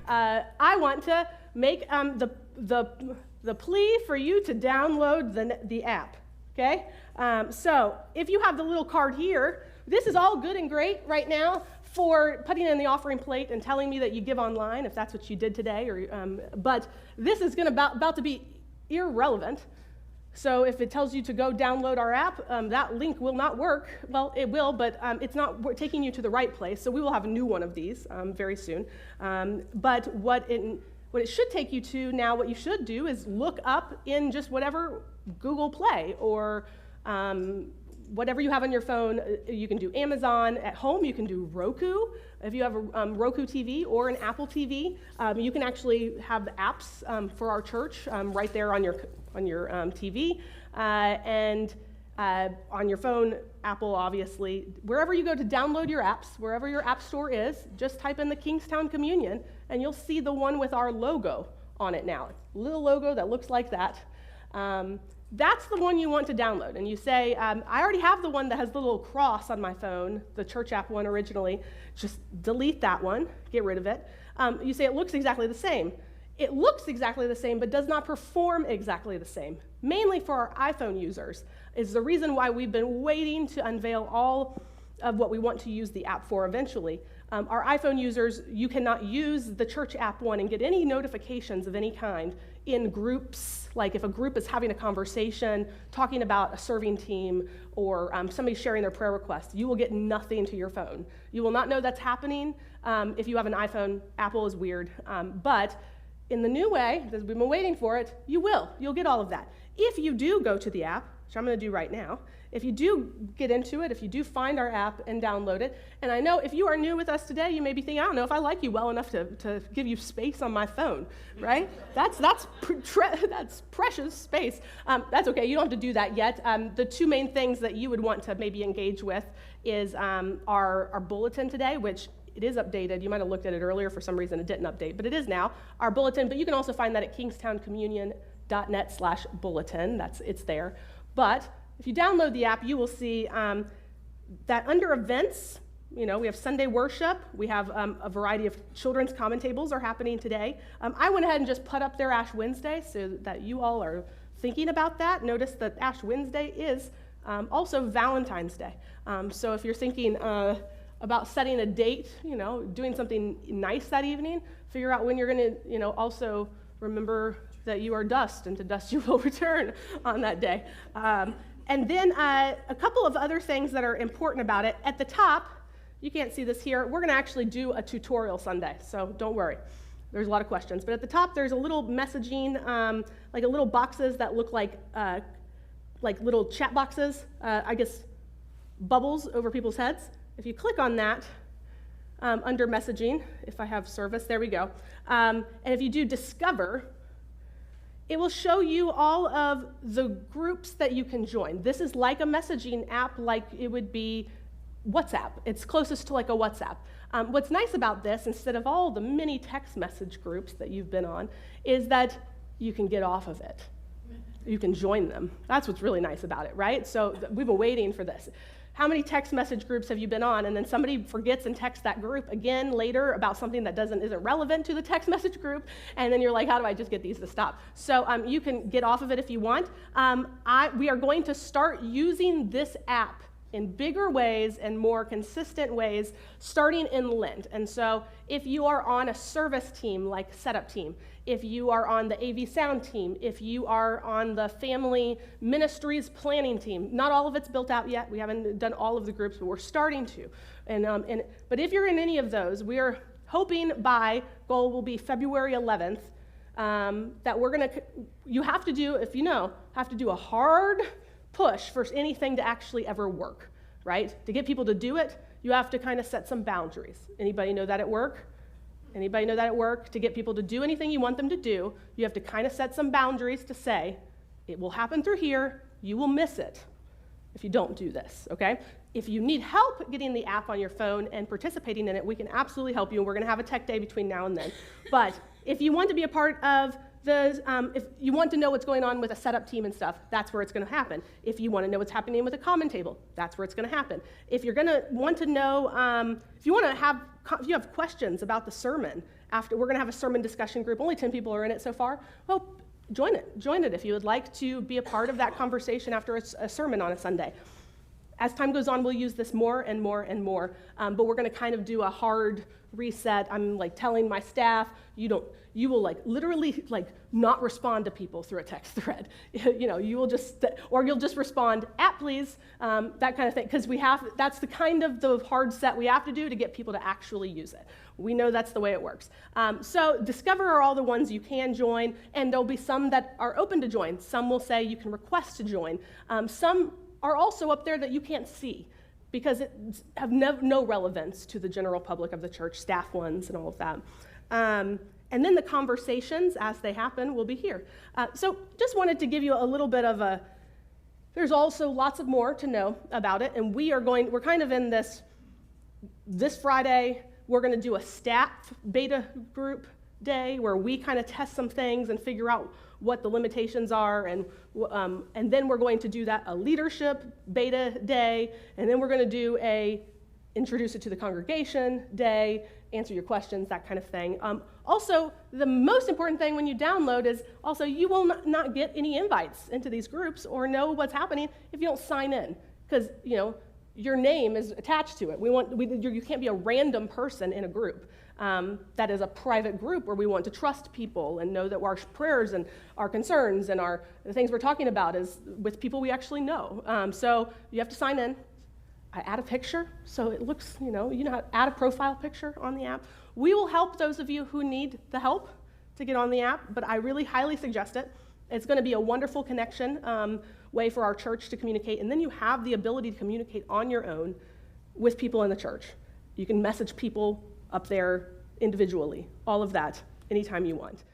I want to make the plea for you to download the app, okay? So if you have the little card here, this is all good and great right now for putting in the offering plate and telling me that you give online, if that's what you did today, but this is about to be irrelevant. So if it tells you to go download our app, that link will not work. Well, it will, but it's not taking you to the right place. So we will have a new one of these very soon. But what it should take you to now, what you should do is look up in just whatever Google Play or whatever you have on your phone. You can do Amazon. At home, you can do Roku. If you have a Roku TV or an Apple TV, you can actually have the apps for our church right there on your TV, and on your phone, Apple, obviously. Wherever you go to download your apps, wherever your app store is, just type in the Kingstowne Communion, and you'll see the one with our logo on it now. A little logo that looks like that. That's the one you want to download. And you say, I already have the one that has the little cross on my phone, the church app one originally. Just delete that one, get rid of it. You say it looks exactly the same. It looks exactly the same, but does not perform exactly the same. Mainly for our iPhone users is the reason why we've been waiting to unveil all of what we want to use the app for eventually. Our iPhone users, you cannot use the church app one and get any notifications of any kind in groups, like if a group is having a conversation, talking about a serving team, or somebody sharing their prayer request. You will get nothing to your phone. You will not know that's happening if you have an iPhone. Apple is weird, but in the new way, because we've been waiting for it, you will. You'll get all of that. If you do go to the app, which I'm going to do right now, if you do get into it, if you do find our app and download it, and I know if you are new with us today, you may be thinking, I don't know if I like you well enough to give you space on my phone, right? That's precious space. That's okay. You don't have to do that yet. The two main things that you would want to maybe engage with is our bulletin today, which it is updated. You might have looked at it earlier. For some reason, it didn't update, but it is now. Our bulletin, but you can also find that at kingstownecommunion.net/bulletin. It's there. But if you download the app, you will see that under events, we have Sunday worship. We have a variety of children's common tables are happening today. I went ahead and just put up there Ash Wednesday so that you all are thinking about that. Notice that Ash Wednesday is also Valentine's Day. So if you're thinking about setting a date, doing something nice that evening, figure out when you're going to, also remember that you are dust, and to dust you will return on that day. And then a couple of other things that are important about it. At the top, you can't see this here, we're going to actually do a tutorial Sunday, so don't worry. There's a lot of questions. But at the top, there's a little messaging, like a little boxes that look like little chat boxes, I guess bubbles over people's heads. If you click on that under messaging, if I have service, there we go. And if you do discover, it will show you all of the groups that you can join. This is like a messaging app, like it would be WhatsApp. It's closest to like a WhatsApp. What's nice about this, instead of all the many text message groups that you've been on, is that you can get off of it. You can join them. That's what's really nice about it, right? So we've been waiting for this. How many text message groups have you been on, and then somebody forgets and texts that group again later about something that isn't relevant to the text message group, and then you're like, how do I just get these to stop? So you can get off of it if you want. We are going to start using this app in bigger ways and more consistent ways starting in Lent. And so if you are on a service team like setup team, if you are on the AV sound team, if you are on the family ministries planning team, not all of it's built out yet. We haven't done all of the groups, but we're starting to. But if you're in any of those, we are hoping goal will be February 11th, that you have to do, if you know, have to do a hard push for anything to actually ever work, right? To get people to do it, you have to kind of set some boundaries. Anybody know that at work? Anybody know that at work? To get people to do anything you want them to do, you have to kind of set some boundaries to say, it will happen through here, you will miss it if you don't do this, okay? If you need help getting the app on your phone and participating in it, we can absolutely help you, and we're going to have a tech day between now and then. But if you want to be a part of if you want to know what's going on with a setup team and stuff, that's where it's going to happen. If you want to know what's happening with a common table, that's where it's going to happen. If you're going to want to know, if you want to have if you have questions about the sermon, after we're going to have a sermon discussion group. Only 10 people are in it so far. Well, join it. Join it if you would like to be a part of that conversation after a sermon on a Sunday. As time goes on, we'll use this more and more and more, but we're going to kind of do a hard reset. I'm like telling my staff, you will like literally like not respond to people through a text thread. You will just, or you'll just respond please, that kind of thing, because that's the kind of the hard set we have to do to get people to actually use it. We know that's the way it works. So Discover are all the ones you can join, and there'll be some that are open to join. Some will say you can request to join. Some are also up there that you can't see because it have no relevance to the general public of the church, staff ones and all of that. And then the conversations, as they happen, will be here. So just wanted to give you a little bit of there's also lots of more to know about it, and we're kind of in this Friday, we're going to do a staff beta group day where we kind of test some things and figure out what the limitations are, and then we're going to do a leadership beta day, and then we're going to do introduce it to the congregation day, answer your questions, that kind of thing. Also, the most important thing when you download is also you will not get any invites into these groups or know what's happening if you don't sign in, because your name is attached to it. You can't be a random person in a group. That is a private group where we want to trust people and know that our prayers and our concerns and the things we're talking about is with people we actually know. So you have to sign in. I add a picture, so it looks, you know how to add a profile picture on the app. We will help those of you who need the help to get on the app, but I really highly suggest it. It's going to be a wonderful connection way for our church to communicate, and then you have the ability to communicate on your own with people in the church. You can message people up there individually, all of that, anytime you want.